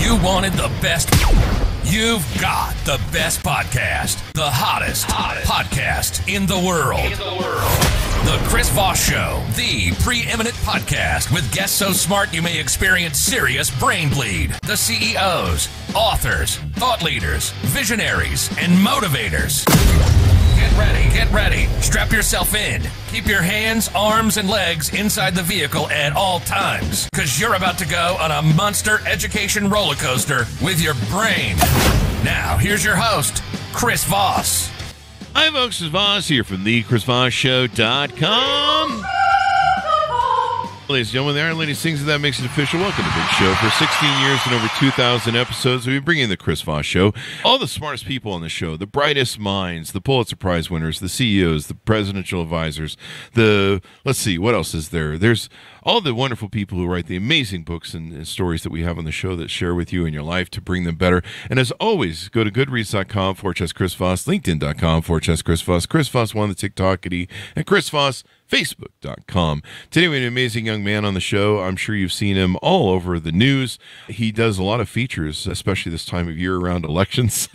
You wanted the best. You've got the best podcast. The hottest podcast in the world. The Chris Voss Show, the preeminent podcast with guests so smart you may experience serious brain bleed. The CEOs, authors, thought leaders, visionaries, and motivators. Get ready. Strap yourself in. Keep your hands, arms, and legs inside the vehicle at all times, because you're about to go on a monster education roller coaster with your brain. Now, here's your host, Chris Voss. Hi, folks. It's Voss here from the ChrisVossShow.com. Ladies and gentlemen, the Iron Lady sings and that makes it official. Welcome to the big show. For 16 years and over 2,000 episodes, we've been bringing the Chris Voss Show. All the smartest people on the show, the brightest minds, the Pulitzer Prize winners, the CEOs, the presidential advisors, let's see, what else is there? There's all the wonderful people who write the amazing books and stories that we have on the show that share with you in your life to bring them better. And as always, go to goodreads.com/Chris Voss, LinkedIn.com/Chris Voss, Chris Voss won the TikTokity, and Chris Voss, Facebook.com. Today we have an amazing young man on the show. I'm sure you've seen him all over the news. He does a lot of features, especially this time of year around elections.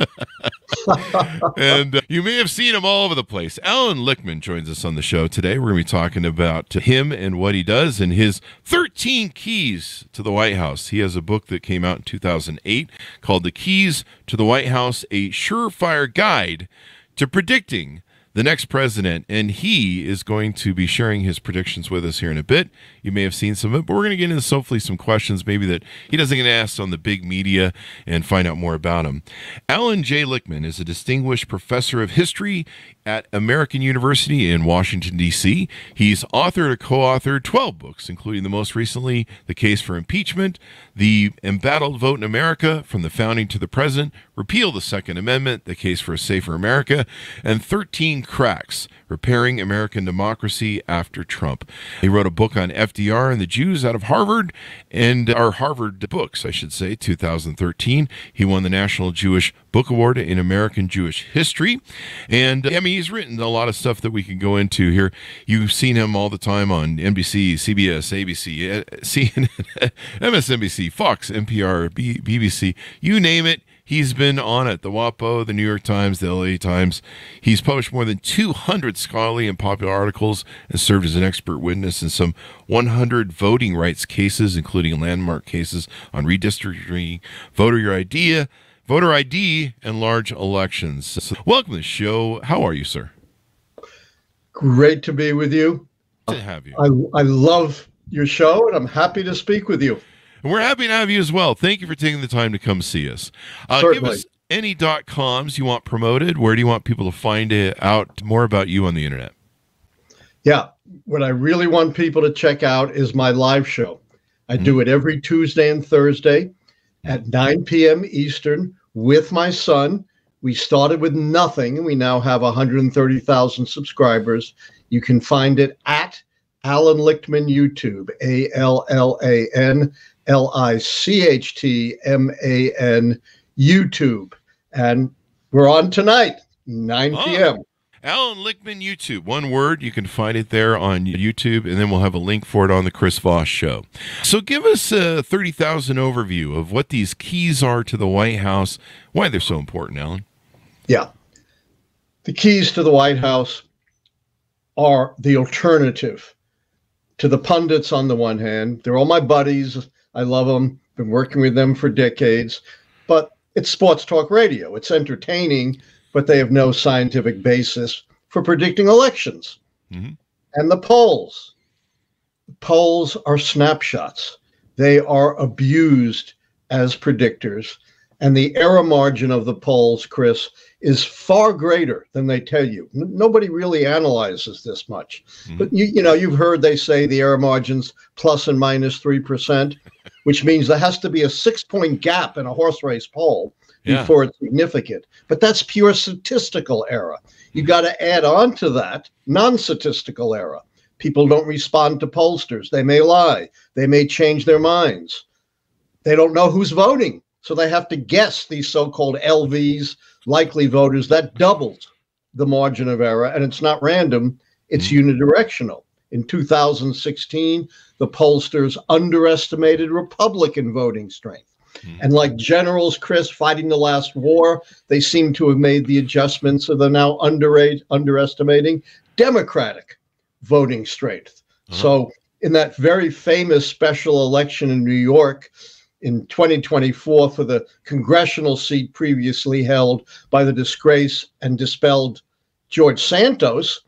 And you may have seen him all over the place. Allan Lichtman joins us on the show today. We're going to be talking about him and what he does and his 13 keys to the White House. He has a book that came out in 2008 called The Keys to the White House, a Surefire Guide to Predicting the Next President, and he is going to be sharing his predictions with us here in a bit. You may have seen some of it, but we're going to get into hopefully some questions maybe that he doesn't get asked on the big media and find out more about him. Allan J. Lichtman is a distinguished professor of history at American University in Washington, D.C. He's authored or co-authored 12 books, including the most recently, The Case for Impeachment, The Embattled Vote in America, From the Founding to the Present, Repeal the Second Amendment, The Case for a Safer America, and 13 Cracks, Repairing American Democracy After Trump. He wrote a book on FDR and the Jews out of Harvard, and our Harvard books, I should say, 2013. He won the National Jewish Book Award in American Jewish History. And, I mean, he's written a lot of stuff that we can go into here. You've seen him all the time on NBC, CBS, ABC, CNN, MSNBC, Fox, NPR, BBC, you name it. He's been on it. The WAPO, the New York Times, the LA Times. He's published more than 200 scholarly and popular articles and served as an expert witness in some 100 voting rights cases, including landmark cases on redistricting, voter ID, and large elections. So, welcome to the show. How are you, sir? Great to be with you. Good to have you. I love your show, and I'm happy to speak with you. And we're happy to have you as well. Thank you for taking the time to come see us. Give us any .coms you want promoted. Where do you want people to find out more about you on the internet? Yeah, what I really want people to check out is my live show. I do it every Tuesday and Thursday at 9 p.m. Eastern with my son. We started with nothing, and we now have 130,000 subscribers. You can find it at Allan Lichtman YouTube, ALLANLICHTMAN YouTube. And we're on tonight, 9 p.m. Allan Lichtman YouTube. One word. You can find it there on YouTube, and then we'll have a link for it on the Chris Voss Show. So give us a 30,000 overview of what these keys are to the White House, why they're so important, Allan. Yeah. The keys to the White House are the alternative to the pundits on the one hand. They're all my buddies. I love them. Been working with them for decades. But it's sports talk radio. It's entertaining, but they have no scientific basis for predicting elections. And the polls. The polls are snapshots. They are abused as predictors. And the error margin of the polls, Chris, is far greater than they tell you. Nobody really analyzes this much. But you know, you've heard they say the error margin's plus and minus 3%, which means there has to be a 6-point gap in a horse race poll before it's significant. But that's pure statistical error. You got to add on to that non-statistical error. People don't respond to pollsters. They may lie. They may change their minds. They don't know who's voting. So they have to guess these so-called LVs, likely voters. That doubles the margin of error. And it's not random. It's unidirectional. In 2016, the pollsters underestimated Republican voting strength. And like generals, Chris, fighting the last war, they seem to have made the adjustments, so they're now underestimating Democratic voting strength. So in that very famous special election in New York in 2024 for the congressional seat previously held by the disgraced and dispelled George Santos,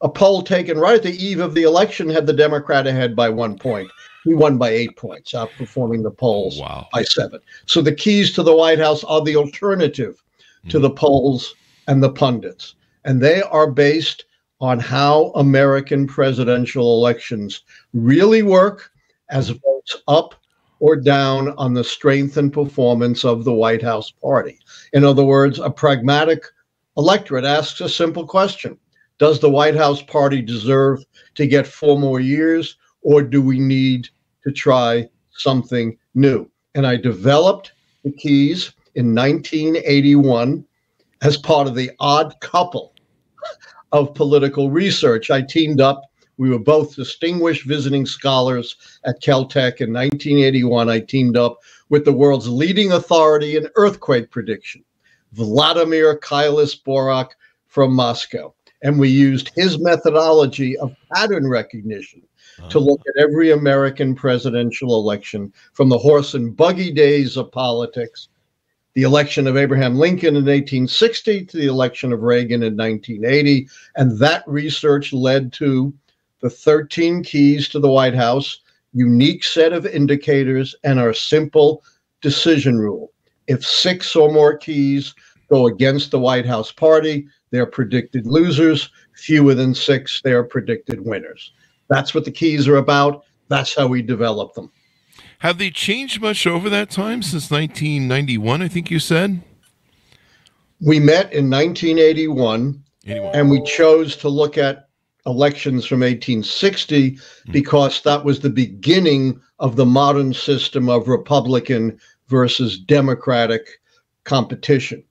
a poll taken right at the eve of the election had the Democrat ahead by 1 point. He won by 8 points, outperforming the polls by 7. So the keys to the White House are the alternative to the polls and the pundits. And they are based on how American presidential elections really work as votes up or down on the strength and performance of the White House party. In other words, a pragmatic electorate asks a simple question. Does the White House party deserve to get 4 more years, or do we need to try something new? And I developed the keys in 1981 as part of the odd couple of political research. I teamed up. We were both distinguished visiting scholars at Caltech. In 1981, I teamed up with the world's leading authority in earthquake prediction, Vladimir Kailis-Borak from Moscow. And we used his methodology of pattern recognition to look at every American presidential election from the horse and buggy days of politics, the election of Abraham Lincoln in 1860 to the election of Reagan in 1980. And that research led to the 13 keys to the White House, unique set of indicators, and our simple decision rule. If 6 or more keys go against the White House party, they're predicted losers. Fewer than 6, they're predicted winners. That's what the keys are about. That's how we develop them. Have they changed much over that time since 1991, I think you said? We met in 1981, and we chose to look at elections from 1860 because that was the beginning of the modern system of Republican versus Democratic competition.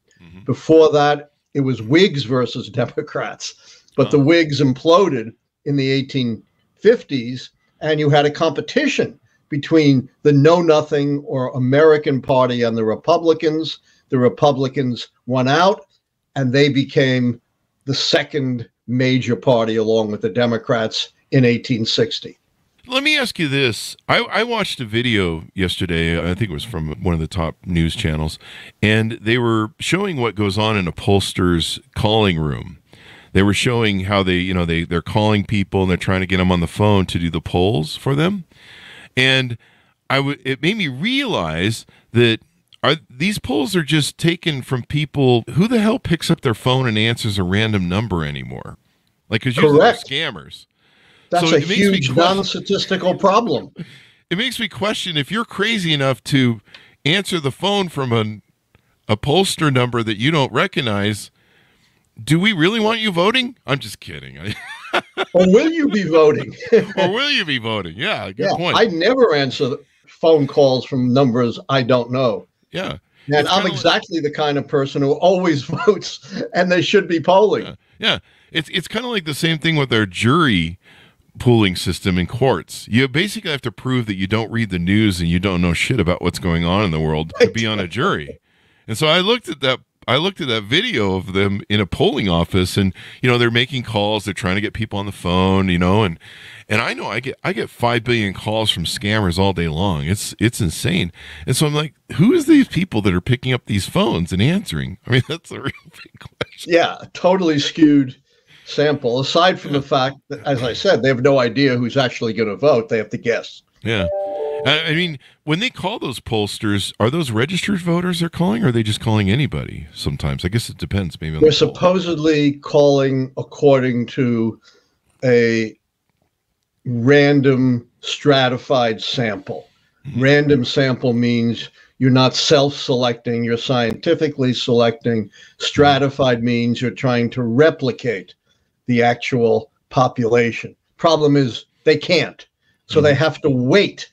Before that, it was Whigs versus Democrats, but the Whigs imploded in the 1850s, and you had a competition between the Know-Nothing or American Party and the Republicans. The Republicans won out, and they became the second major party along with the Democrats in 1860. Let me ask you this. I watched a video yesterday, I think it was from one of the top news channels, and they were showing what goes on in a pollster's calling room. They were showing how they're calling people and they're trying to get them on the phone to do the polls for them. And it made me realize that these polls are just taken from people. Who the hell picks up their phone and answers a random number anymore? Like, because usually they're scammers. That's a huge non-statistical problem. It makes me question if you're crazy enough to answer the phone from a pollster number that you don't recognize. Do we really want you voting? I'm just kidding. Or will you be voting? Or will you be voting? Yeah, good point. I never answer phone calls from numbers I don't know. Yeah. And I'm exactly the kind of person who always votes, and they should be polling. Yeah. It's kind of like the same thing with our jury pooling system in courts. You basically have to prove that you don't read the news and you don't know shit about what's going on in the world to be on a jury. And so I looked at that video of them in a polling office, and they're making calls, they're trying to get people on the phone, and I know I get 5 billion calls from scammers all day long. It's insane. And so I'm like, who is these people that are picking up these phones and answering? I mean, that's a real big question. Yeah, totally skewed sample, aside from the fact that, as I said, they have no idea who's actually going to vote. They have to guess. Yeah. I mean, when they call those pollsters, are those registered voters they're calling, or are they just calling anybody sometimes? I guess it depends. Maybe they're supposedly calling according to a random stratified sample. Random sample means you're not self-selecting, you're scientifically selecting. Stratified means you're trying to replicate the actual population. Problem is they can't. So they have to weight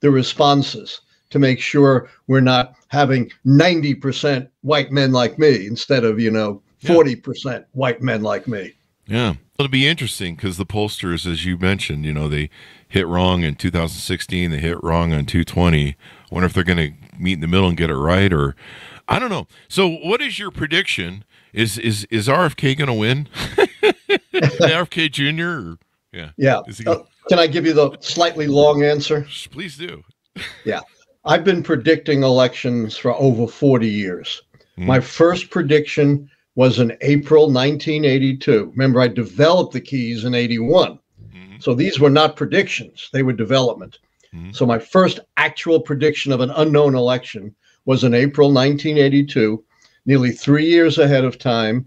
the responses to make sure we're not having 90% white men like me instead of, 40% white men like me. Yeah. It'll be interesting because the pollsters, as you mentioned, they hit wrong in 2016. They hit wrong on 220. I wonder if they're going to meet in the middle and get it right, or I don't know. So what is your prediction? Is RFK going to win? RFK Jr.? Or, yeah. Yeah. Can I give you the slightly long answer? Please do. Yeah. I've been predicting elections for over 40 years. My first prediction was in April 1982. Remember, I developed the keys in 81. So these were not predictions. They were development. So my first actual prediction of an unknown election was in April 1982, nearly 3 years ahead of time,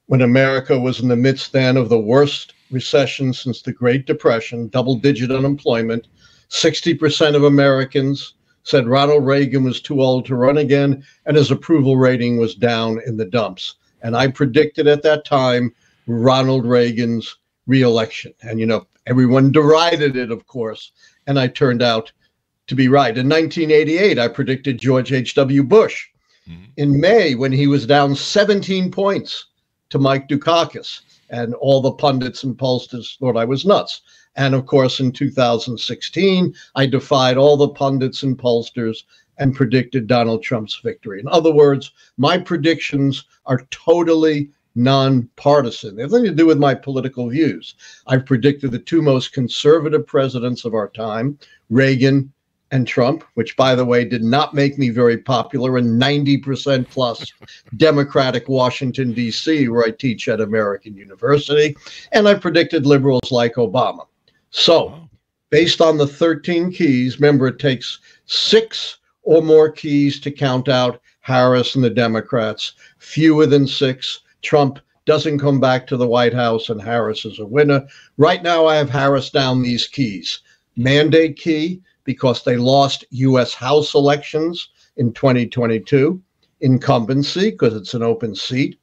when America was in the midst then of the worst recession since the Great Depression, double-digit unemployment. 60% of Americans said Ronald Reagan was too old to run again, and his approval rating was down in the dumps. And I predicted at that time Ronald Reagan's re-election. And, everyone derided it, of course, and I turned out to be right. In 1988, I predicted George H.W. Bush. In May, when he was down 17 points to Mike Dukakis, and all the pundits and pollsters thought I was nuts. And of course, in 2016, I defied all the pundits and pollsters and predicted Donald Trump's victory. In other words, my predictions are totally nonpartisan. They have nothing to do with my political views. I've predicted the two most conservative presidents of our time, Reagan and Trump, which, by the way, did not make me very popular in 90% plus Democratic Washington, D.C., where I teach at American University. And I predicted liberals like Obama. So, based on the 13 keys, remember, it takes 6 or more keys to count out Harris and the Democrats. Fewer than 6, Trump doesn't come back to the White House, and Harris is a winner. Right now, I have Harris down these keys. Mandate key, because they lost U.S. House elections in 2022. Incumbency, because it's an open seat.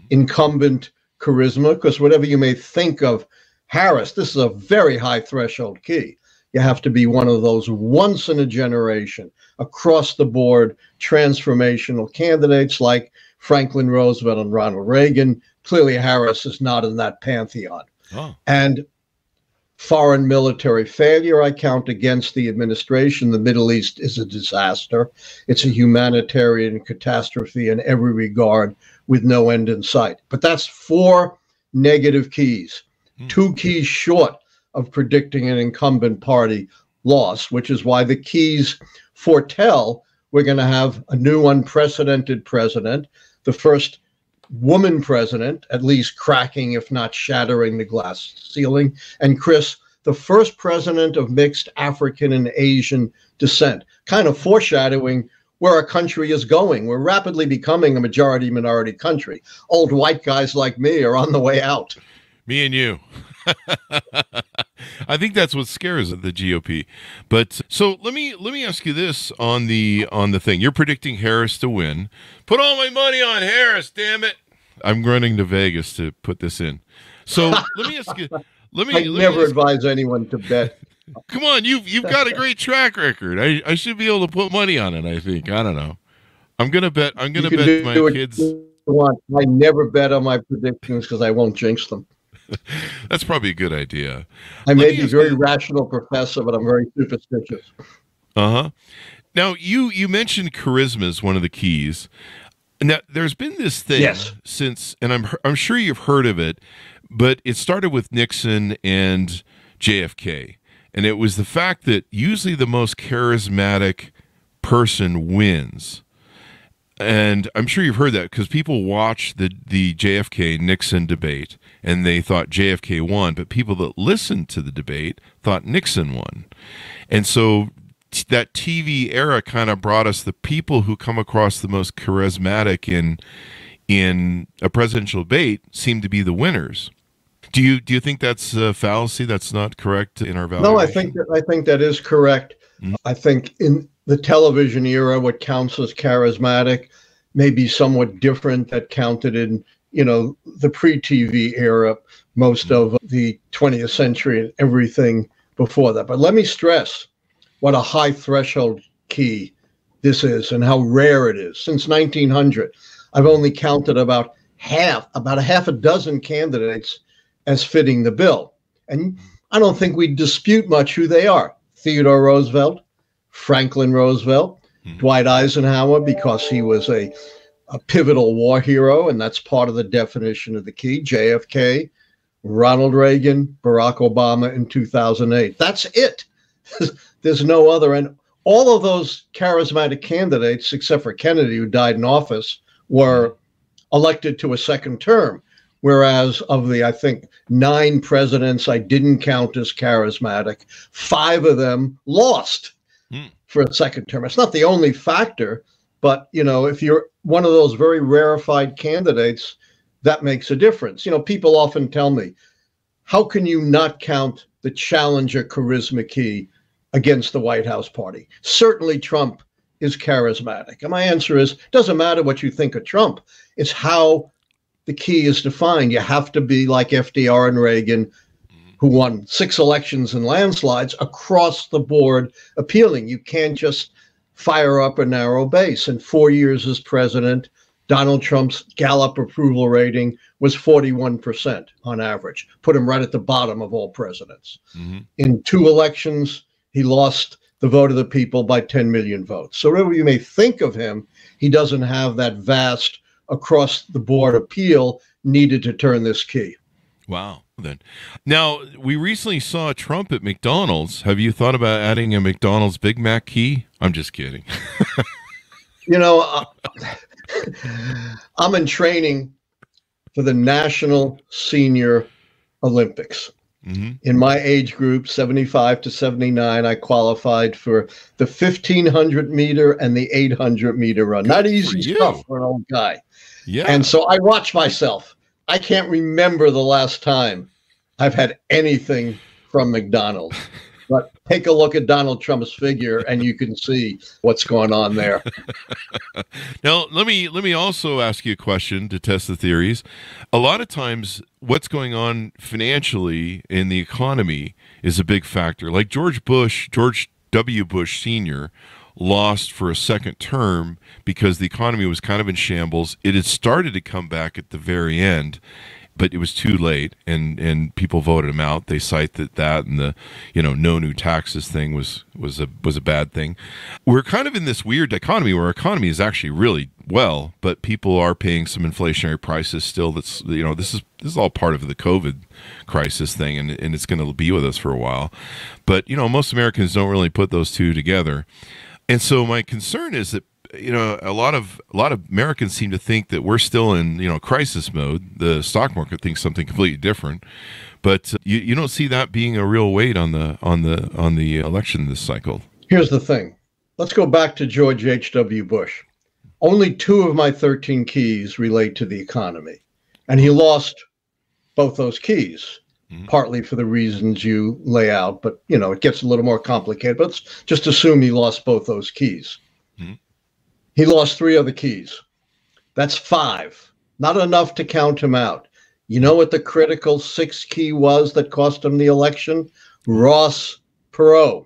Incumbent charisma, because whatever you may think of Harris, this is a very high threshold key. You have to be one of those once in a generation, across the board, transformational candidates like Franklin Roosevelt and Ronald Reagan. Clearly, Harris is not in that pantheon. And foreign military failure, I count against the administration. The Middle East is a disaster. It's a humanitarian catastrophe in every regard with no end in sight. But that's 4 negative keys, 2 keys short of predicting an incumbent party loss, which is why the keys foretell we're going to have a new unprecedented president, the first woman president, at least cracking, if not shattering, the glass ceiling. And Chris, the first president of mixed African and Asian descent, kind of foreshadowing where our country is going. We're rapidly becoming a majority-minority country. Old white guys like me are on the way out. Me and you. I think that's what scares the GOP. But so let me ask you this on the thing. You're predicting Harris to win. Put all my money on Harris, damn it. I'm running to Vegas to put this in. So let me ask you. I never advise anyone to bet. Come on, you've got a great track record. I should be able to put money on it. I think. I don't know. I'm gonna bet my kids. I never bet on my predictions because I won't jinx them. That's probably a good idea. I may be a very rational professor, but I'm very superstitious. Now you mentioned charisma as one of the keys. Now there's been this thing since, and I'm sure you've heard of it, but it started with Nixon and JFK, and it was the fact that usually the most charismatic person wins. And I'm sure you've heard that because people watched the JFK-Nixon debate, and they thought JFK won, but people that listened to the debate thought Nixon won. And so that TV era kind of brought us the people who come across the most charismatic in a presidential debate seem to be the winners. Do you think that's a fallacy? That's not correct in our valuation? No, I think that is correct. Mm-hmm. I think in the television era, what counts as charismatic may be somewhat different that counted in, the pre-TV era, most of the 20th century and everything before that. But let me stress what a high threshold key this is and how rare it is. Since 1900, I've only counted about a half a dozen candidates as fitting the bill. And I don't think we dispute much who they are. Theodore Roosevelt, Franklin Roosevelt, Dwight Eisenhower, because he was a pivotal war hero, and that's part of the definition of the key, JFK, Ronald Reagan, Barack Obama in 2008. That's it. There's no other. And all of those charismatic candidates, except for Kennedy, who died in office, were elected to a second term. Whereas of the, I think, 9 presidents I didn't count as charismatic, 5 of them lost for a second term. It's not the only factor, but, you know, if you're one of those very rarefied candidates, that makes a difference. You know, people often tell me, how can you not count the challenger charisma key against the White House party? Certainly Trump is charismatic. And my answer is, doesn't matter what you think of Trump. It's how the key is defined. You have to be like FDR and Reagan, who won 6 elections in landslides, across the board appealing. You can't just fire up a narrow base. In 4 years as president, Donald Trump's Gallup approval rating was 41% on average, put him right at the bottom of all presidents. In 2 elections, he lost the vote of the people by 10 million votes. So whatever you may think of him, he doesn't have that vast across the board appeal needed to turn this key. Wow. Then, now we recently saw Trump at McDonald's. Have you thought about adding a McDonald's Big Mac key? I'm just kidding. You know, I'm in training for the National Senior Olympics. In my age group, 75 to 79, I qualified for the 1,500 meter and the 800 meter run. Not easy stuff for an old guy. Yeah. And so I watch myself. I can't remember the last time I've had anything from McDonald's. But take a look at Donald Trump's figure, and you can see what's going on there. Now, let me also ask you a question to test the theories. A lot of times, what's going on financially in the economy is a big factor. Like George W. Bush Sr. lost for a second term because the economy was kind of in shambles. It had started to come back at the very end, but it was too late, and people voted him out. They cite that and the no new taxes thing was a bad thing. We're kind of in this weird dichotomy where our economy is actually really well, but people are paying some inflationary prices still. That's this is all part of the COVID crisis thing, and it's going to be with us for a while. But most Americans don't really put those two together, and so my concern is that a lot of Americans seem to think that we're still in crisis mode. The stock market thinks something completely different, but you don't see that being a real weight on the election this cycle. Here's the thing. Let's go back to George H.W. Bush. Only 2 of my 13 keys relate to the economy, and he lost both those keys, partly for the reasons you lay out. But it gets a little more complicated. But let's just assume he lost both those keys. He lost 3 other keys. That's 5. Not enough to count him out. You know what the critical 6th key was that cost him the election? Ross Perot,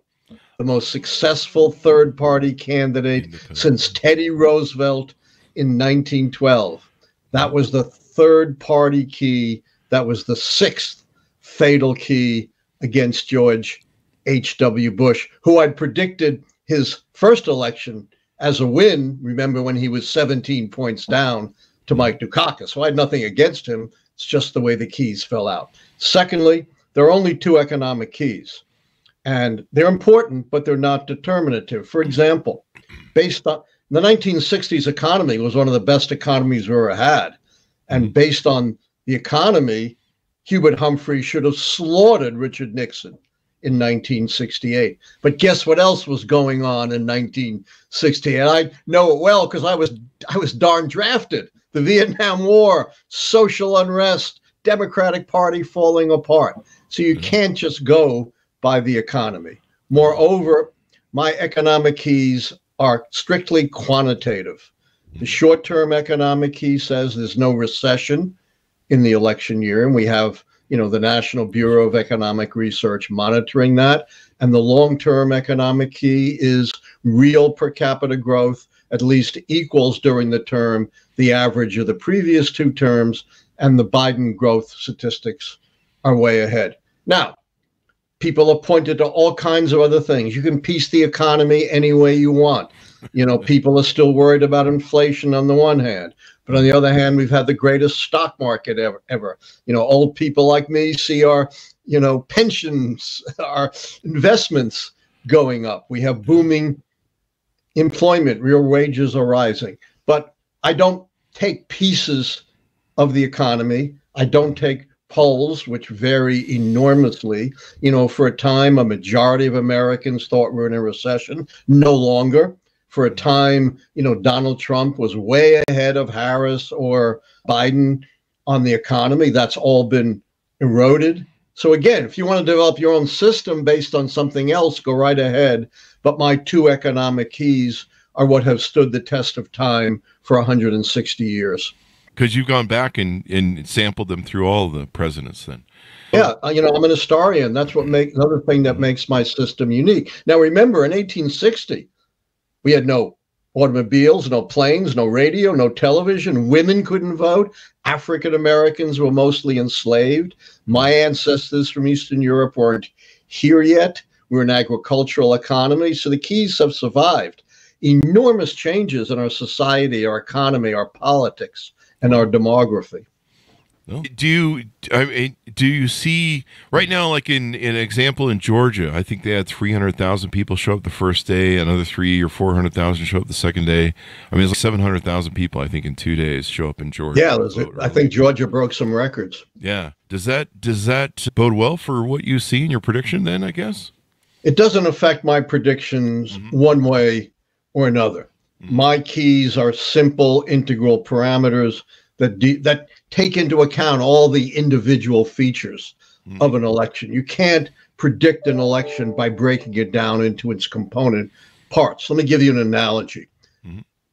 the most successful third-party candidate since Teddy Roosevelt in 1912. That was the third-party key. That was the 6th fatal key against George H.W. Bush, who I'd predicted his first election as a win. Remember when he was 17 points down to Mike Dukakis. So I had nothing against him. It's just the way the keys fell out. Secondly, there are only 2 economic keys, and they're important, but they're not determinative. For example, based on the 1960s economy was one of the best economies we ever had. And based on the economy, Hubert Humphrey should have slaughtered Richard Nixon in 1968. But guess what else was going on in 1968? And I know it well because I was darn drafted. The Vietnam War, social unrest, Democratic Party falling apart. So you can't just go by the economy. Moreover, my economic keys are strictly quantitative. The short-term economic key says there's no recession in the election year, and we have the National Bureau of Economic Research monitoring that. And the long-term economic key is real per capita growth at least equals during the term the average of the previous 2 terms, and the Biden growth statistics are way ahead. Now, people have pointed to all kinds of other things. You can piece the economy any way you want. People are still worried about inflation on the one hand, but on the other hand, we've had the greatest stock market ever. Old people like me see our, pensions, our investments going up. We have booming employment, real wages are rising. But I don't take pieces of the economy. I don't take polls, which vary enormously. For a time, a majority of Americans thought we were in a recession. No longer. For a time, Donald Trump was way ahead of Harris or Biden on the economy. That's all been eroded. So again, if you want to develop your own system based on something else, go right ahead. But my two economic keys are what have stood the test of time for 160 years. Because you've gone back and sampled them through all the presidents then. Yeah, I'm an historian. That's what makes another thing that makes my system unique. Now, remember, in 1860, we had no automobiles, no planes, no radio, no television. Women couldn't vote. African Americans were mostly enslaved. My ancestors from Eastern Europe weren't here yet. We're an agricultural economy. So the keys have survived. Enormous changes in our society, our economy, our politics, and our demography. Well, do you see right now, like in an example in Georgia, I think they had 300,000 people show up the first day, another 300,000 or 400,000 show up the second day. I mean, it's like 700,000 people, I think, in 2 days show up in Georgia. Yeah, I think Georgia broke some records. Yeah. Does that bode well for what you see in your prediction then, I guess? It doesn't affect my predictions one way or another. My keys are simple integral parameters that take into account all the individual features of an election. You can't predict an election by breaking it down into its component parts. Let me give you an analogy.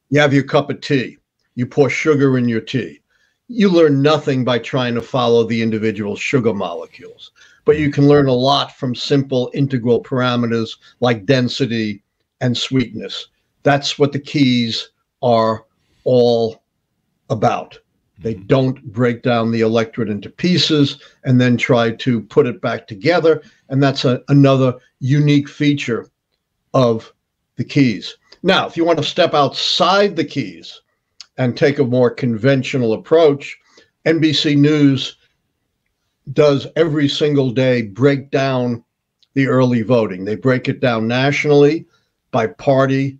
You have your cup of tea. You pour sugar in your tea. You learn nothing by trying to follow the individual sugar molecules, but you can learn a lot from simple integral parameters like density and sweetness. That's what the keys are all about. They don't break down the electorate into pieces and then try to put it back together. And that's another unique feature of the keys. Now, if you want to step outside the keys and take a more conventional approach, NBC News does every single day break down the early voting. They break it down nationally by party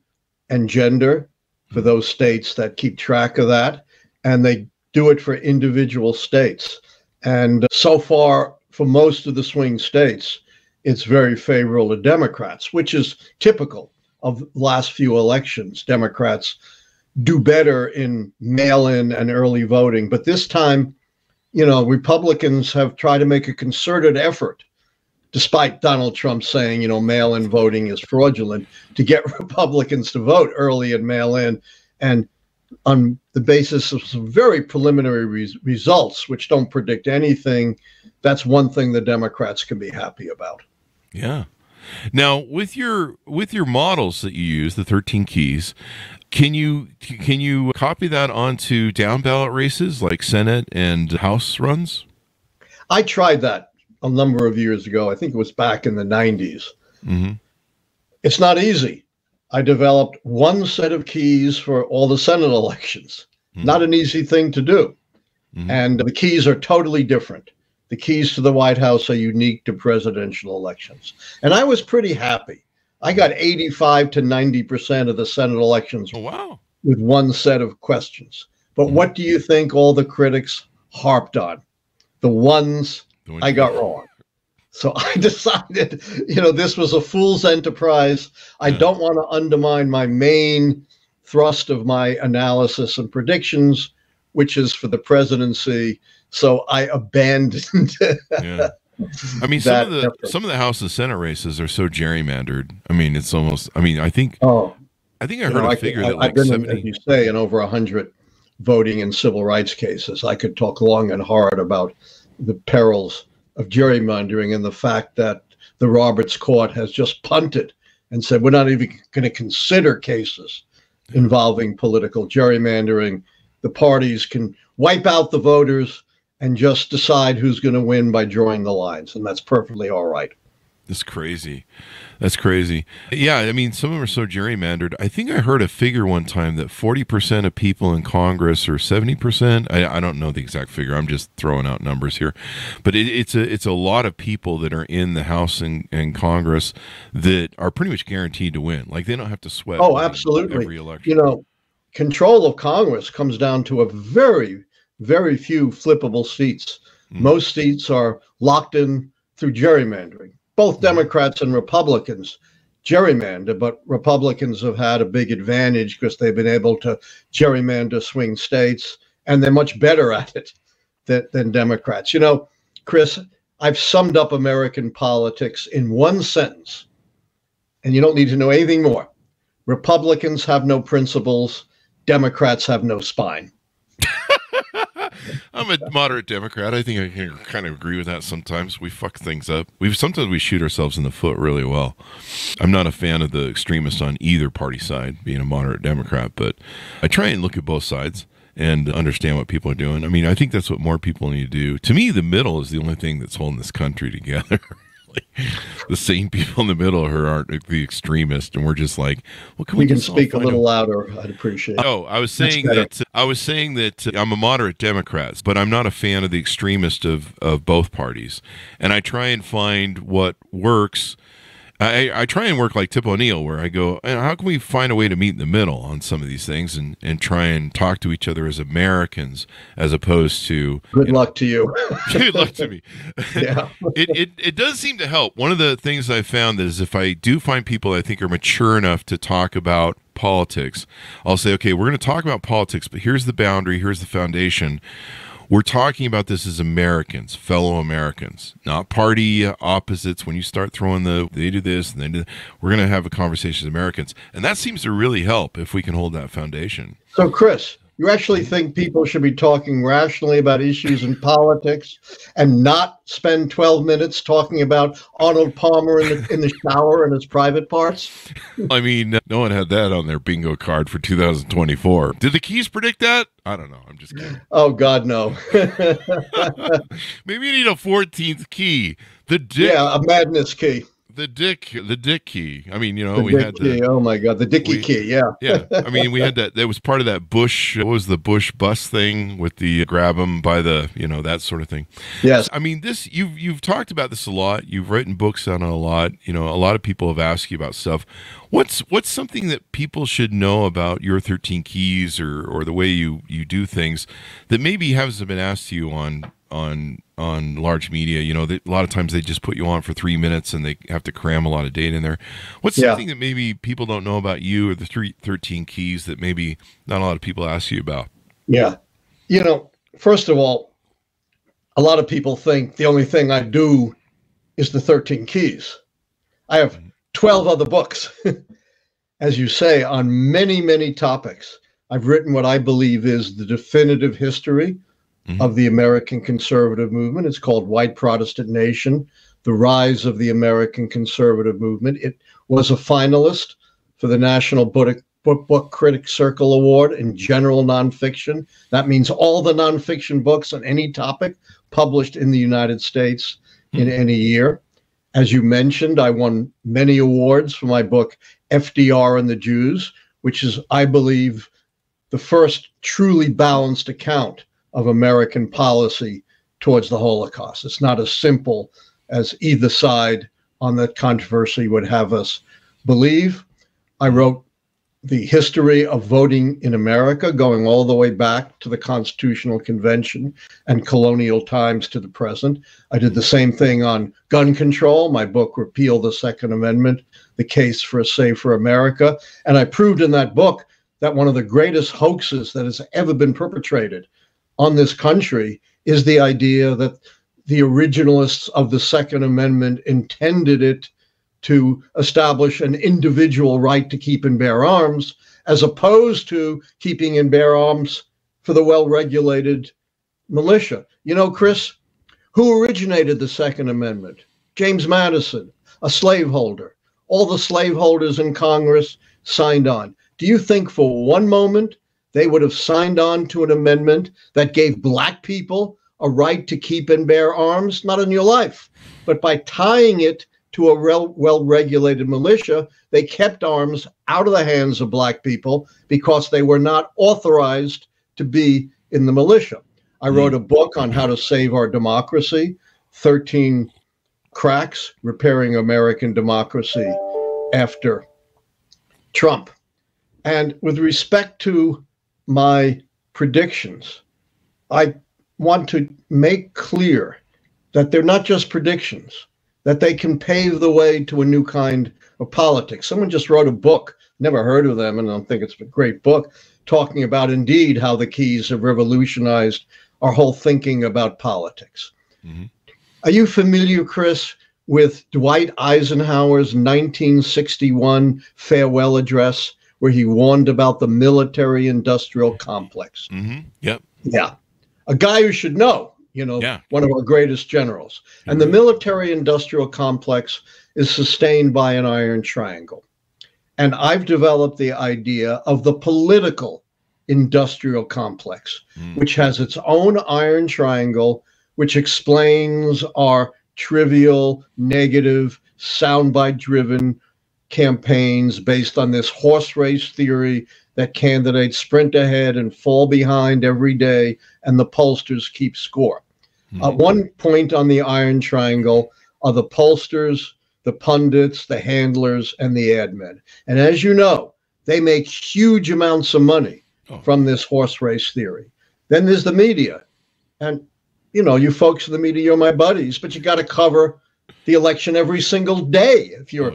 and gender for those states that keep track of that. And they do it for individual states. And so far, for most of the swing states, it's very favorable to Democrats, which is typical of the last few elections. Democrats do better in mail-in and early voting. But this time, Republicans have tried to make a concerted effort, despite Donald Trump saying, mail-in voting is fraudulent, to get Republicans to vote early and mail-in. And on the basis of some very preliminary results, which don't predict anything, that's one thing the Democrats can be happy about. Yeah. Now, with your models that you use, the 13 keys, can you copy that onto down ballot races like Senate and House runs? I tried that a number of years ago. I think it was back in the 90s. It's not easy. I developed one set of keys for all the Senate elections. Not an easy thing to do. And the keys are totally different. The keys to the White House are unique to presidential elections. And I was pretty happy. I got 85 to 90% of the Senate elections with one set of questions. But what do you think all the critics harped on? The ones I got wrong. So I decided, this was a fool's enterprise. I don't want to undermine my main thrust of my analysis and predictions, which is for the presidency. So I abandoned. I mean, some of the House and Senate races are so gerrymandered. I mean, it's almost. I mean, I think I heard a figure that like I've been 70. As you say, in over 100 voting and civil rights cases. I could talk long and hard about the perils of gerrymandering and the fact that the Roberts Court has just punted and said we're not even going to consider cases involving political gerrymandering. The parties can wipe out the voters and just decide who's going to win by drawing the lines. And that's perfectly all right. That's crazy. That's crazy. Yeah, I mean, some of them are so gerrymandered. I think I heard a figure one time that 40% of people in Congress, or 70%, I don't know the exact figure. I'm just throwing out numbers here. But it's a lot of people that are in the House and Congress that are pretty much guaranteed to win. Like, they don't have to sweat. Oh, absolutely. Every election. You know, control of Congress comes down to a very, very few flippable seats. Most seats are locked in through gerrymandering. Both Democrats and Republicans gerrymander, but Republicans have had a big advantage because they've been able to gerrymander swing states, and they're much better at it than Democrats. You know, Chris, I've summed up American politics in one sentence, and you don't need to know anything more. Republicans have no principles. Democrats have no spine. I'm a moderate Democrat. I think I can kind of agree with that sometimes. We fuck things up. Sometimes we shoot ourselves in the foot really well. I'm not a fan of the extremists on either party side, being a moderate Democrat, but I try and look at both sides and understand what people are doing. I mean, I think that's what more people need to do. To me, the middle is the only thing that's holding this country together. The sane people in the middle who aren't the extremists, and we're just like, well, can we can speak a little louder? I'd appreciate it. Oh, I was saying that I'm a moderate Democrat, but I'm not a fan of the extremist of both parties, and I try and find what works. I try and work like Tip O'Neill, where I go, how can we find a way to meet in the middle on some of these things and try and talk to each other as Americans, as opposed to good luck to you. Good luck to me. Yeah. It does seem to help. One of the things I found is if I do find people I think are mature enough to talk about politics, I'll say, okay, we're going to talk about politics, but here's the boundary, here's the foundation. We're talking about this as Americans, fellow Americans, not party opposites. When you start throwing they do this and they do that, we're going to have a conversation as Americans. And that seems to really help if we can hold that foundation. So, Chris, you actually think people should be talking rationally about issues in politics and not spend 12 minutes talking about Arnold Palmer in the shower and his private parts? I mean, no one had that on their bingo card for 2024. Did the Keys predict that? I don't know. I'm just kidding. Oh, God, no. Maybe you need a 14th key. The dick. Yeah, a madness key. The dick key. I mean, you know, the we dick had key. Oh my God, the Dickie key. Yeah. Yeah. I mean, we had that. That was part of that Bush. What was the Bush bus thing with the grab them by the, you know, that sort of thing. Yes. I mean, this you've talked about this a lot. You've written books on it a lot. You know, a lot of people have asked you about stuff. What's something that people should know about your 13 keys or the way you do things that maybe hasn't been asked to you on large media? You know, a lot of times they just put you on for 3 minutes and they have to cram a lot of data in there. What's something that maybe people don't know about you or the 13 keys that maybe not a lot of people ask you about? Yeah. You know, first of all, a lot of people think the only thing I do is the 13 keys. I have 12 other books, as you say, on many, many topics. I've written what I believe is the definitive history of the American conservative movement. It's called White Protestant Nation, The Rise of the American Conservative Movement. It was a finalist for the National Book Critics Circle Award in general nonfiction. That means all the nonfiction books on any topic published in the United States in any year. As you mentioned, I won many awards for my book, FDR and the Jews, which is, I believe, the first truly balanced account of American policy towards the Holocaust. It's not as simple as either side on that controversy would have us believe. I wrote the history of voting in America, going all the way back to the Constitutional Convention and colonial times to the present. I did the same thing on gun control. My book, Repeal the Second Amendment, The Case for a Safer America. And I proved in that book that one of the greatest hoaxes that has ever been perpetrated on this country is the idea that the originalists of the Second Amendment intended it to establish an individual right to keep and bear arms, as opposed to keeping and bear arms for the well-regulated militia. You know, Chris, who originated the Second Amendment? James Madison, a slaveholder. All the slaveholders in Congress signed on. Do you think for one moment they would have signed on to an amendment that gave black people a right to keep and bear arms? Not in your life. But by tying it to a well-regulated militia, they kept arms out of the hands of black people because they were not authorized to be in the militia. I wrote a book on how to save our democracy, 13 Cracks, Repairing American Democracy After Trump. And with respect to my predictions, I want to make clear that they're not just predictions, that they can pave the way to a new kind of politics. Someone just wrote a book, never heard of them, and I think it's a great book, talking about indeed how the keys have revolutionized our whole thinking about politics. Mm-hmm. Are you familiar, Chris, with Dwight Eisenhower's 1961 farewell address, where he warned about the military-industrial complex? Mm-hmm. Yep. Yeah. A guy who should know, one of our greatest generals. Mm-hmm. And the military-industrial complex is sustained by an iron triangle. And I've developed the idea of the political industrial complex, which has its own iron triangle, which explains our trivial, negative, soundbite-driven campaigns based on this horse race theory that candidates sprint ahead and fall behind every day, and the pollsters keep score. One point on the iron triangle are the pollsters, the pundits, the handlers, and the ad men. And as you know, they make huge amounts of money from this horse race theory. Then there's the media. And, you folks in the media, you're my buddies, but you got to cover the election every single day if you're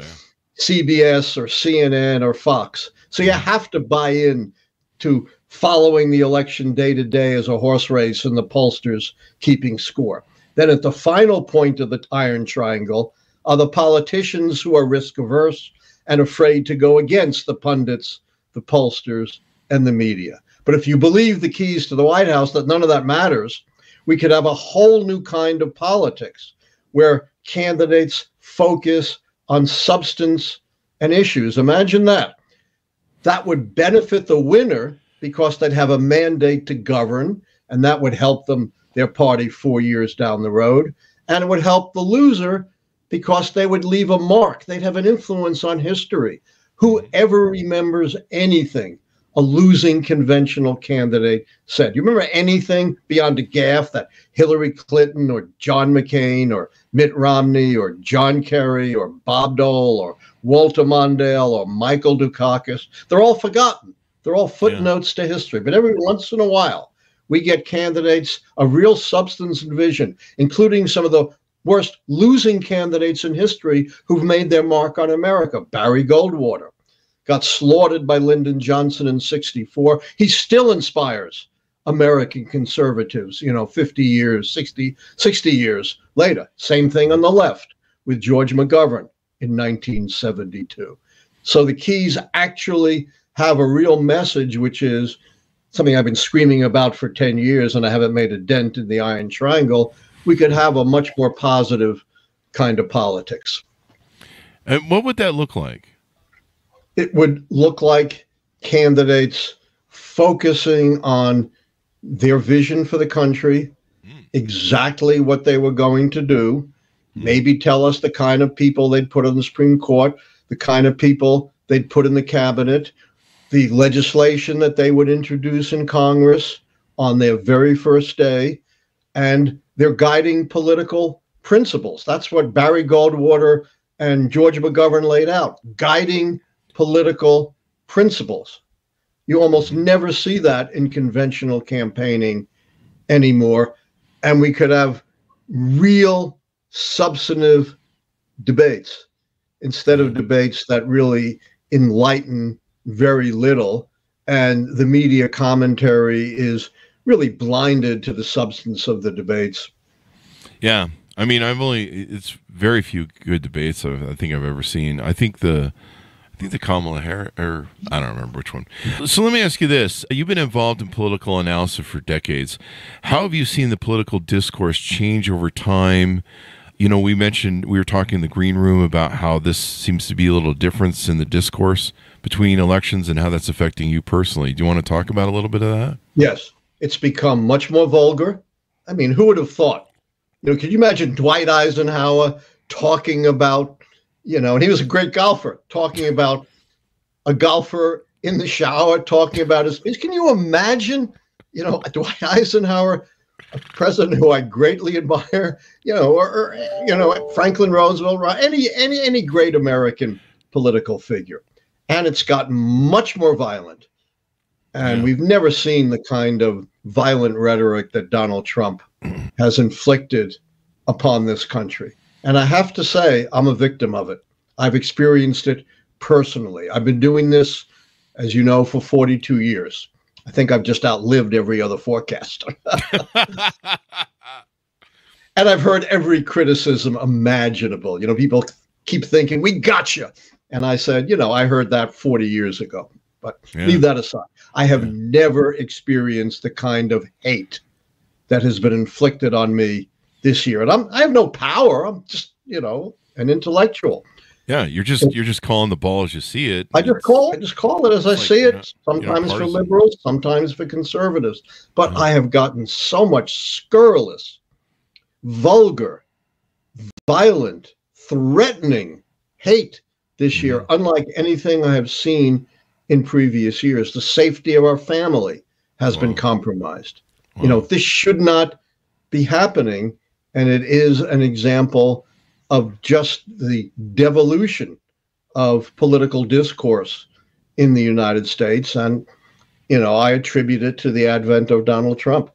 CBS or CNN or Fox. So you have to buy in to following the election day to day as a horse race and the pollsters keeping score. Then at the final point of the iron triangle are the politicians who are risk averse and afraid to go against the pundits, the pollsters, and the media. But if you believe the keys to the White House, that none of that matters, we could have a whole new kind of politics where candidates focus on substance and issues. Imagine that. That would benefit the winner because they'd have a mandate to govern, and that would help them, their party, 4 years down the road. And it would help the loser because they would leave a mark. They'd have an influence on history. Whoever remembers anything a losing conventional candidate said? You remember anything beyond a gaffe that Hillary Clinton or John McCain or Mitt Romney or John Kerry or Bob Dole or Walter Mondale or Michael Dukakis? They're all forgotten. They're all footnotes to history. But every once in a while, we get candidates of real substance and vision, including some of the worst losing candidates in history who've made their mark on America. Barry Goldwater got slaughtered by Lyndon Johnson in '64. He still inspires American conservatives, 50 years, 60 years later. Same thing on the left with George McGovern in 1972. So the keys actually have a real message, which is something I've been screaming about for 10 years, and I haven't made a dent in the iron triangle. We could have a much more positive kind of politics. And what would that look like? It would look like candidates focusing on their vision for the country, exactly what they were going to do, maybe tell us the kind of people they'd put on the Supreme Court, the kind of people they'd put in the cabinet, the legislation that they would introduce in Congress on their very first day, and their guiding political principles. That's what Barry Goldwater and George McGovern laid out, guiding political principles. You almost never see that in conventional campaigning anymore. And we could have real substantive debates instead of debates that really enlighten very little. And the media commentary is really blinded to the substance of the debates. Yeah. I mean, it's very few good debates I think I've ever seen. I think the Kamala Harris, or I don't remember which one. So let me ask you this. You've been involved in political analysis for decades. How have you seen the political discourse change over time? We were talking in the green room about how this seems to be a little difference in the discourse between elections and how that's affecting you personally. Do you want to talk about a little bit of that? Yes. It's become much more vulgar I mean, who would have thought? Could you imagine Dwight Eisenhower talking about, and he was a great golfer, talking about a golfer in the shower, talking about his speech. Can you imagine, Dwight Eisenhower, a president who I greatly admire, or Franklin Roosevelt, any great American political figure. And it's gotten much more violent. And we've never seen the kind of violent rhetoric that Donald Trump has inflicted upon this country. And I have to say, I'm a victim of it. I've experienced it personally. I've been doing this, as you know, for 42 years. I think I've just outlived every other forecaster. And I've heard every criticism imaginable. People keep thinking, we got you. And I said, I heard that 40 years ago. But leave that aside. I have never experienced the kind of hate that has been inflicted on me this year. And I have no power. I'm just, an intellectual. Yeah, you're just calling the ball as you see it. I just call it as I see it. Sometimes for liberals, sometimes for conservatives. But I have gotten so much scurrilous, vulgar, violent, threatening hate this year, unlike anything I have seen in previous years. The safety of our family has been compromised. This should not be happening, and it is an example of just the devolution of political discourse in the United States. And, I attribute it to the advent of Donald Trump.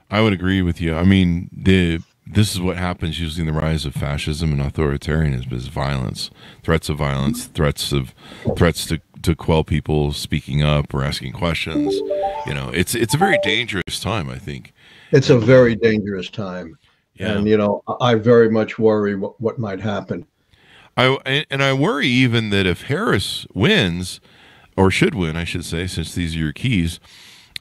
I would agree with you. I mean, this is what happens usually in the rise of fascism and authoritarianism is violence, threats of violence, threats to quell people speaking up or asking questions. It's a very dangerous time, I think. It's a very dangerous time. Yeah. And, I very much worry what might happen. I worry even that if Harris wins, or should win, I should say, since these are your keys,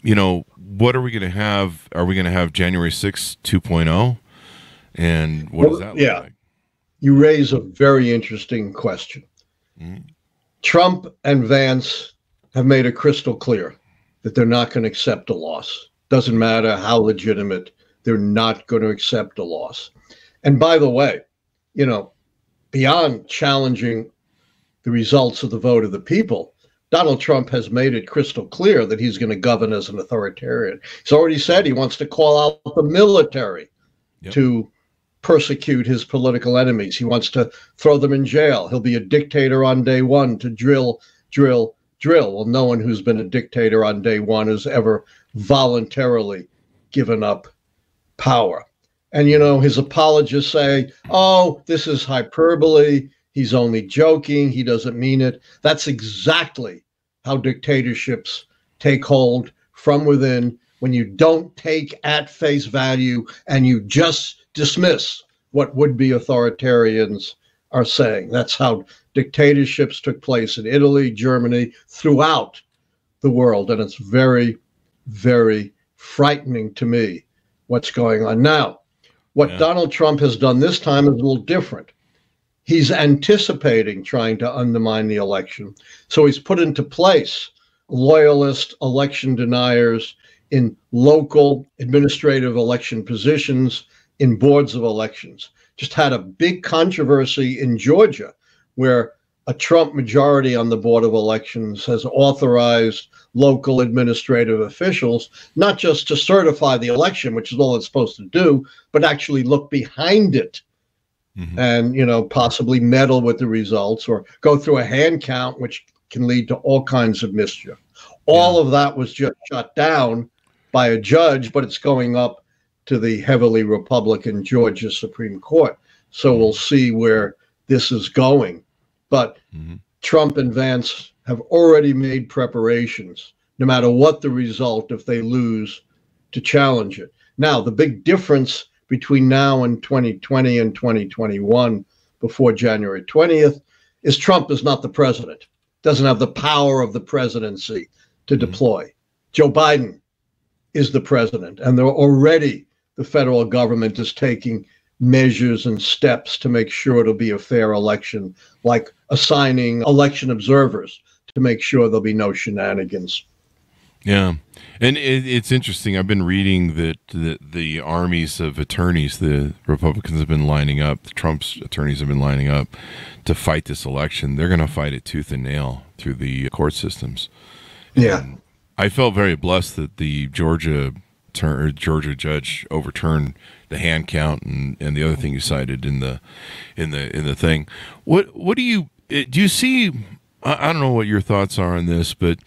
what are we going to have? Are we going to have January 6th 2.0? And what does that look like? You raise a very interesting question. Trump and Vance have made it crystal clear that they're not going to accept a loss. Doesn't matter how legitimate, they're not going to accept a loss. And by the way, beyond challenging the results of the vote of the people, Donald Trump has made it crystal clear that he's going to govern as an authoritarian. He's already said he wants to call out the military to persecute his political enemies. He wants to throw them in jail. He'll be a dictator on day one to drill. Well, no one who's been a dictator on day one has ever voluntarily given up power. And, his apologists say, oh, this is hyperbole. He's only joking. He doesn't mean it. That's exactly how dictatorships take hold from within, when you don't take at face value and you just dismiss what would-be authoritarians are saying. That's how dictatorships took place in Italy, Germany, throughout the world. And it's very, very frightening to me what's going on now. What Donald Trump has done this time is a little different. He's anticipating trying to undermine the election. So he's put into place loyalist election deniers in local administrative election positions, in boards of elections. Just had a big controversy in Georgia, where a Trump majority on the Board of Elections has authorized local administrative officials not just to certify the election, which is all it's supposed to do, but actually look behind it and, possibly meddle with the results or go through a hand count, which can lead to all kinds of mischief. All of that was just shut down by a judge, but it's going up to the heavily Republican Georgia Supreme Court. So we'll see where this is going. But Trump and Vance have already made preparations, no matter what the result, if they lose, to challenge it. Now, the big difference between now and 2020 and 2021, before January 20th, is Trump is not the president, doesn't have the power of the presidency to deploy. Joe Biden is the president, and the federal government is taking measures and steps to make sure it'll be a fair election, like assigning election observers to make sure there'll be no shenanigans. Yeah. And it's interesting. I've been reading that the armies of attorneys, the Republicans have been lining up, the Trump's attorneys have been lining up to fight this election. They're going to fight it tooth and nail through the court systems. Yeah. And I felt very blessed that the Georgia judge overturned the hand count and the other thing you cited in the thing. What do you see? I don't know what your thoughts are on this, but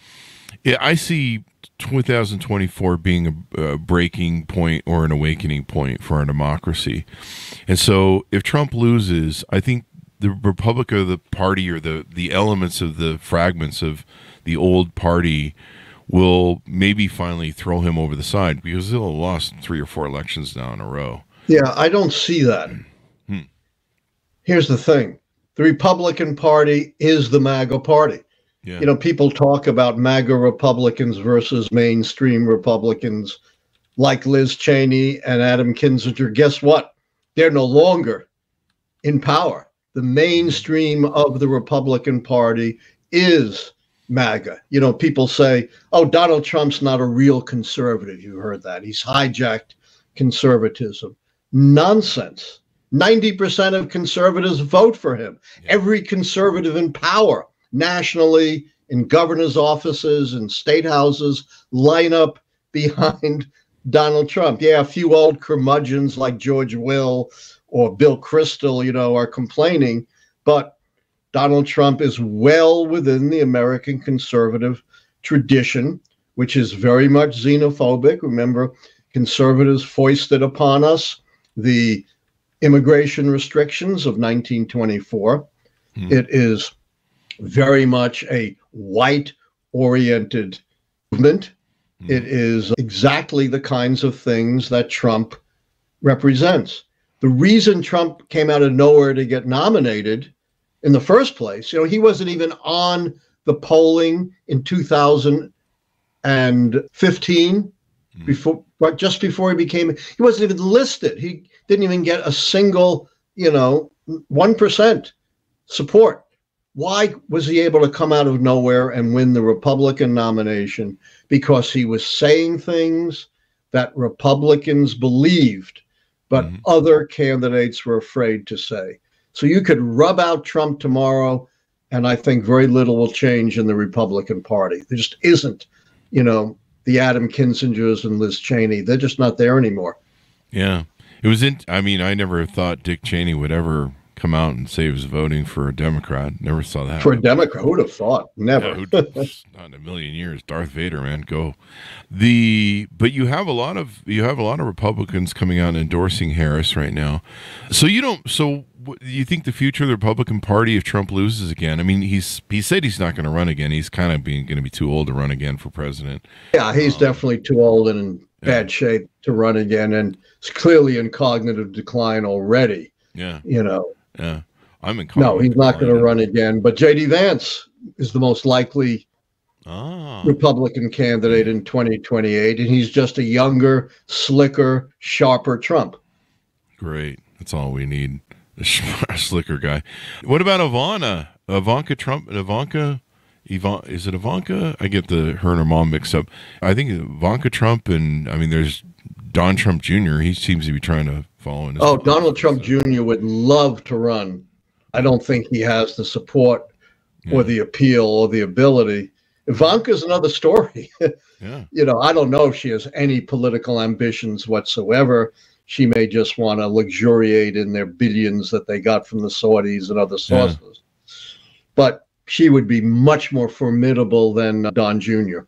I see 2024 being a breaking point or an awakening point for our democracy. And so if Trump loses, I think the Republican of the party, or the elements of the fragments of the old party, will maybe finally throw him over the side, because he'll have lost 3 or 4 elections now in a row. Yeah, I don't see that. Here's the thing. The Republican Party is the MAGA party. Yeah. You know, people talk about MAGA Republicans versus mainstream Republicans like Liz Cheney and Adam Kinzinger. Guess what? They're no longer in power. The mainstream of the Republican Party is MAGA. You know, people say, oh, Donald Trump's not a real conservative. You heard that. He's hijacked conservatism. Nonsense. 90% of conservatives vote for him. Yeah. Every conservative in power, nationally, in governor's offices and state houses, line up behind Donald Trump. Yeah, a few old curmudgeons like George Will or Bill Kristol, you know, are complaining, but Donald Trump is well within the American conservative tradition, which is very much xenophobic. Remember, conservatives foisted upon us the immigration restrictions of 1924. It is very much a white-oriented movement. It is exactly the kinds of things that Trump represents. The reason Trump came out of nowhere to get nominated in the first place, you know, he wasn't even on the polling in 2015, just before he wasn't even listed. He didn't even get a single, 1% support. Why was he able to come out of nowhere and win the Republican nomination? Because he was saying things that Republicans believed, but other candidates were afraid to say. So you could rub out Trump tomorrow, and I think very little will change in the Republican Party. There just isn't, the Adam Kinzingers and Liz Cheney. They're just not there anymore. Yeah. I never thought Dick Cheney would ever come out and say he was voting for a Democrat. Never saw that. For a Democrat? Who would have thought? Never. Yeah, not in a million years. Darth Vader, man, go. But you have a lot of Republicans coming out and endorsing Harris right now. So you think the future of the Republican Party, if Trump loses again? I mean, he said he's not going to run again. He's kind of going to be too old to run again for president. Yeah, he's definitely too old and in bad shape to run again, and it's clearly in cognitive decline already. Yeah. Yeah. I'm in cognitive No, he's not going to run again. But J.D. Vance is the most likely Republican candidate in 2028, and he's just a younger, slicker, sharper Trump. Great. That's all we need. A slicker guy. What about Ivanka Trump? Is it Ivanka? I get her and her mom mixed up. I think Ivanka Trump, and there's Don Trump Jr. He seems to be trying to follow in his Donald Trump Jr. would love to run. I don't think he has the support or the appeal or the ability. Ivanka's another story. Yeah. I don't know if she has any political ambitions whatsoever. She may just want to luxuriate in their billions that they got from the Saudis and other sources. Yeah. But she would be much more formidable than Don Jr.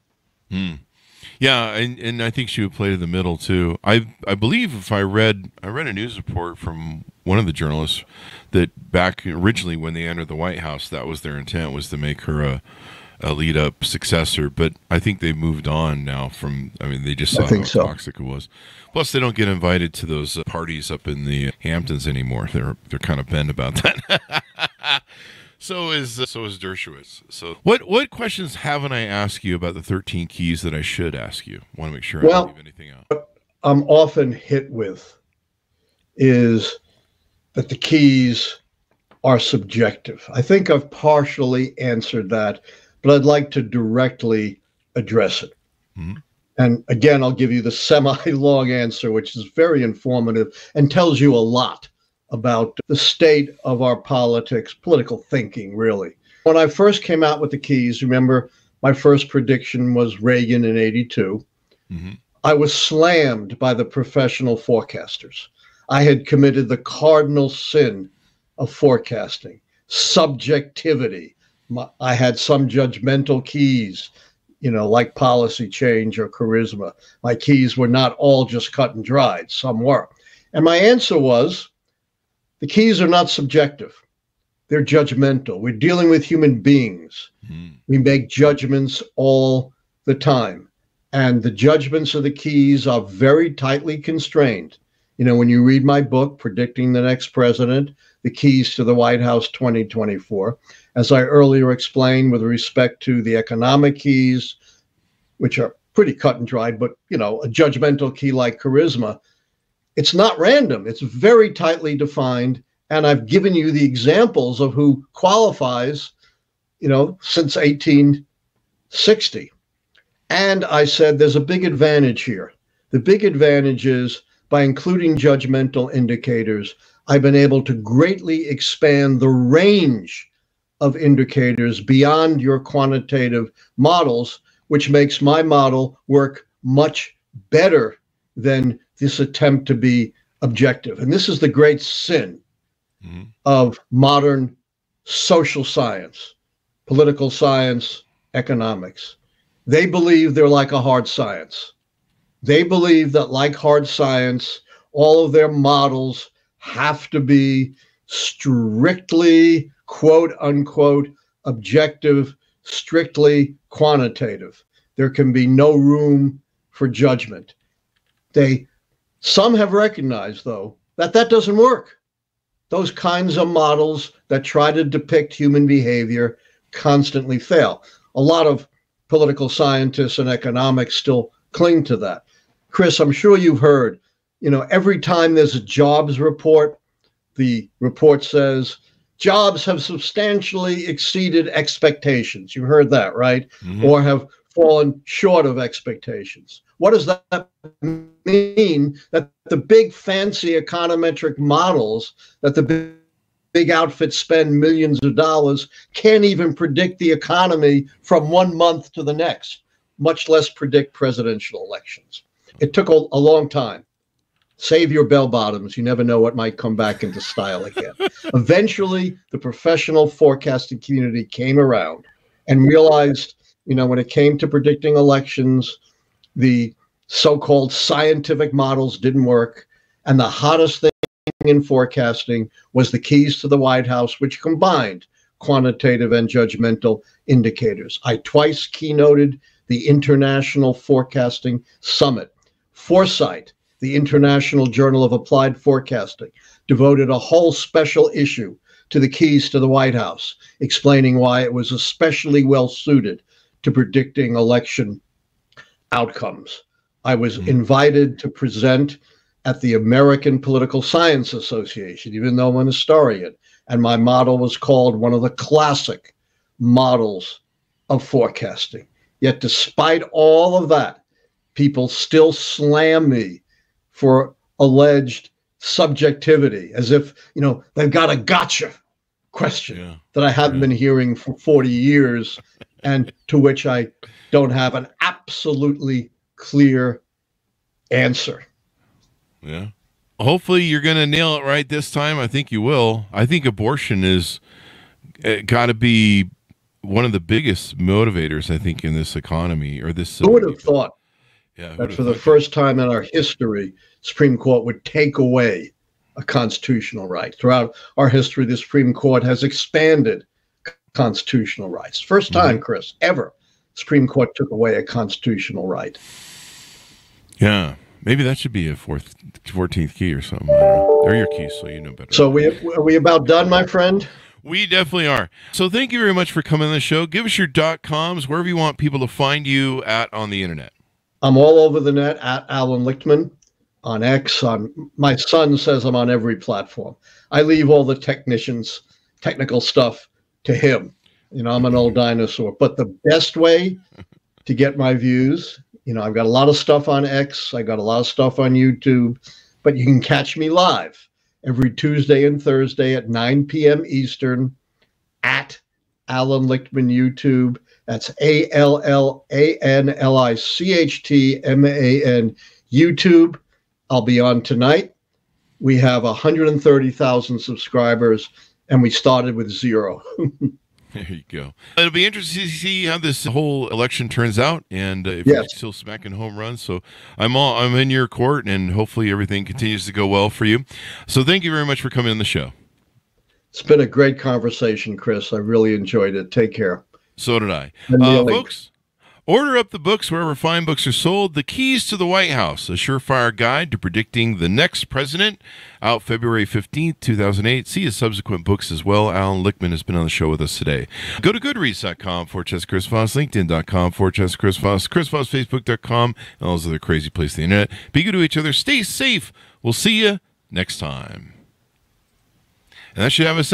Yeah, and I think she would play to the middle too. I believe if I read a news report from one of the journalists that back originally when they entered the White House, that was their intent, was to make her a lead up successor. But I think they moved on now they just saw how toxic it was. Plus, they don't get invited to those parties up in the Hamptons anymore. They're kind of bent about that. So is Dershowitz. So what questions haven't I asked you about the 13 keys that I should ask you? I want to make sure I don't leave anything out. What I'm often hit with is that the keys are subjective. I think I've partially answered that, but I'd like to directly address it. And again, I'll give you the semi-long answer, which is very informative and tells you a lot about the state of our political thinking, really. When I first came out with the keys, remember, my first prediction was Reagan in 82. I was slammed by the professional forecasters. I had committed the cardinal sin of forecasting, subjectivity. I had some judgmental keys, like policy change or charisma. My keys were not all just cut and dried. Some were. And my answer was, the keys are not subjective. They're judgmental. We're dealing with human beings. We make judgments all the time. And the judgments of the keys are very tightly constrained. When you read my book, Predicting the Next President, The Keys to the White House 2024, as I earlier explained with respect to the economic keys, which are pretty cut and dried, but, a judgmental key like charisma, it's not random. It's very tightly defined. And I've given you the examples of who qualifies, since 1860. And I said, there's a big advantage here. The big advantage is by including judgmental indicators, I've been able to greatly expand the range of indicators beyond your quantitative models, which makes my model work much better than this attempt to be objective. And this is the great sin of modern social science, political science, economics. They believe they're like a hard science. They believe that, like hard science, all of their models have to be strictly, quote unquote, objective, strictly quantitative. There can be no room for judgment. Some have recognized, though, that doesn't work. Those kinds of models that try to depict human behavior constantly fail. A lot of political scientists and economics still cling to that. Chris, I'm sure you've heard, every time there's a jobs report, the report says jobs have substantially exceeded expectations. You heard that, right? Or have fallen short of expectations. What does that mean? That the big fancy econometric models that the big outfits spend millions of dollars can't even predict the economy from 1 month to the next, much less predict presidential elections. It took a long time. Save your bell bottoms. You never know what might come back into style again. Eventually, the professional forecasting community came around and realized, when it came to predicting elections, the so-called scientific models didn't work. And the hottest thing in forecasting was the keys to the White House, which combined quantitative and judgmental indicators. I twice keynoted the International Forecasting Summit. Foresight, the International Journal of Applied Forecasting, devoted a whole special issue to the keys to the White House, explaining why it was especially well suited to predicting election outcomes. I was invited to present at the American Political Science Association, even though I'm an historian, and my model was called one of the classic models of forecasting. Yet despite all of that, people still slam me for alleged subjectivity, as if, they've got a gotcha question that I haven't been hearing for 40 years, and to which I don't have an absolutely clear answer. Yeah. Hopefully you're going to nail it right this time. I think you will. I think abortion is got to be one of the biggest motivators, I think, in this economy or this. Who would have thought that for the first time in our history, Supreme Court would take away a constitutional right? Throughout our history, the Supreme Court has expanded constitutional rights. First time, Chris, ever Supreme Court took away a constitutional right. Yeah. Maybe that should be a 14th key or something. I don't know. They're your keys, so you know better. So are we about done, my friend? We definitely are. So thank you very much for coming on the show. Give us your .coms, wherever you want people to find you at on the internet. I'm all over the net at Allan Lichtman on X. My son says I'm on every platform. I leave all the technical stuff to him. I'm an old dinosaur. But the best way to get my views, I've got a lot of stuff on X. I got a lot of stuff on YouTube, but you can catch me live every Tuesday and Thursday at 9 p.m. Eastern at Allan Lichtman YouTube. That's ALLANLICHTMAN YouTube. I'll be on tonight. We have 130,000 subscribers, and we started with 0. There you go. It'll be interesting to see how this whole election turns out, and if Yes. you're still smacking home runs. So I'm in your court, and hopefully everything continues to go well for you. So thank you very much for coming on the show. It's been a great conversation, Chris. I really enjoyed it. Take care. So did I. Really. Folks, order up the books wherever fine books are sold. The Keys to the White House, a surefire guide to predicting the next president, out February 15th, 2008. See his subsequent books as well. Allan Lichtman has been on the show with us today. Go to goodreads.com/Chris Voss, linkedin.com/Chris Voss, Facebook.com, and all those other crazy places on the internet. Be good to each other. Stay safe. We'll see you next time. And that should have us.